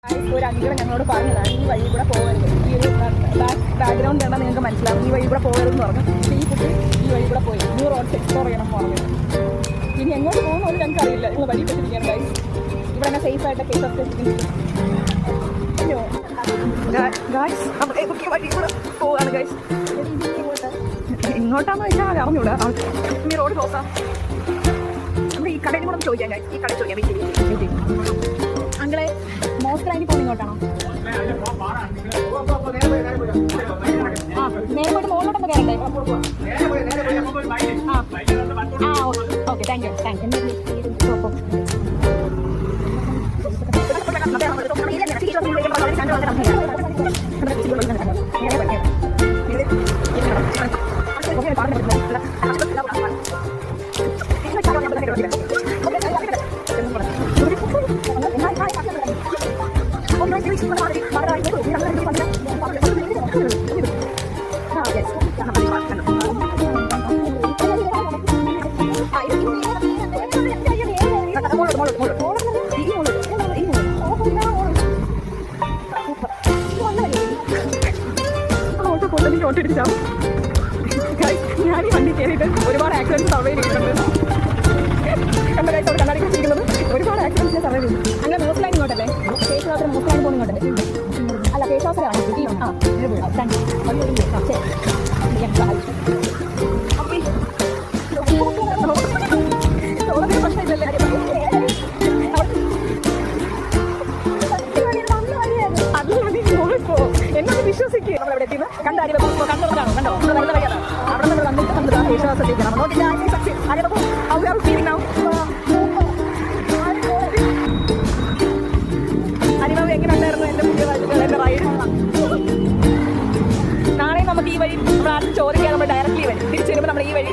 ഒരു അങ്കിളെ ഞങ്ങളോട് പറഞ്ഞതാണ് ഈ വഴി കൂടെ പോകരുത്, ഈ ഒരു ബാക്ക്ഗ്രൗണ്ട് കണ്ടാൽ നിങ്ങൾക്ക് മനസ്സിലാവും, ഈ വഴി കൂടെ പോകരുതെന്ന് പറഞ്ഞു. പക്ഷേ ഈ കുട്ടി ഈ വഴി കൂടെ പോയി, ന്യൂ റോഡ്സ് എക്സ്പ്ലോർ ചെയ്യണം എന്ന് പറഞ്ഞു. ഇനി എങ്ങോട്ട് പോകുന്നൊരു ഞങ്ങൾക്ക് അറിയില്ല, നിങ്ങൾ വഴി പറ്റിരിക്കുകയാണ് ഗൈസ്. ഇവിടെ തന്നെ സേഫായിട്ട് കേസൊക്കെ വഴി കൂടെ പോവാണ് ഗൈസ്. എങ്ങോട്ടാന്ന് വെച്ചാൽ അറിഞ്ഞൂടാ, ഈ റോഡ് ക്ലോസാ. നമ്മുടെ ഈ കടയിൽ കൂടെ ചോദിക്കാം ഗൈസ്, ഈ കട ചോദിക്കാം. അങ്കിളെ മോസ്റ്റ് റാങ്കി പോകുന്ന ഇങ്ങോട്ടാണോ? നേരെ പോയിട്ട് മുകളിലോട്ടൊന്ന് കയറണ്ടേ? Okay, thank you. ഞാൻ ഈ വണ്ടി കയറിയിട്ട് ഒരുപാട് ആക്സിഡൻസ് സർവൈവ് ചെയ്തിട്ടുണ്ട്. കണ്ട കൈസ് അവിടെ കണ്ണാടി വെച്ചിരിക്കുന്നത് ഒരുപാട് ആക്സിഡൻസ് ഞാൻ സർവൈവ് ചെയ്തു. അങ്ങനെ മോസ്റ്റ് ലൈൻ ഇങ്ങോട്ടല്ലേ? കേശവാസരം മോസ്റ്റ് ലൈൻ പോകുന്ന ഇങ്ങോട്ടല്ലേ? അല്ല, കേശവാസരമാണ്. എന്നോട് വിശ്വസിക്കുക. നമ്മളെവിടെ എത്തിയത് കണ്ടാണോ? കണ്ടോ? നല്ല വഴിയാണ്. അവിടെ നമ്മൾ വന്നിട്ട് നമ്മൾ വിശ്വാസത്തിലേക്ക് അരിമാവ് എങ്ങനെ ഉണ്ടായിരുന്നു എൻ്റെ പുതിയ എൻ്റെ റൈഡ്? നാളെ നമുക്ക് ഈ വഴി നമ്മൾ ആദ്യം ചോദിക്കാൻ നമ്മൾ ഡയറക്റ്റ്ലി വരും, തിരിച്ചു വരുമ്പോൾ നമ്മൾ ഈ വഴി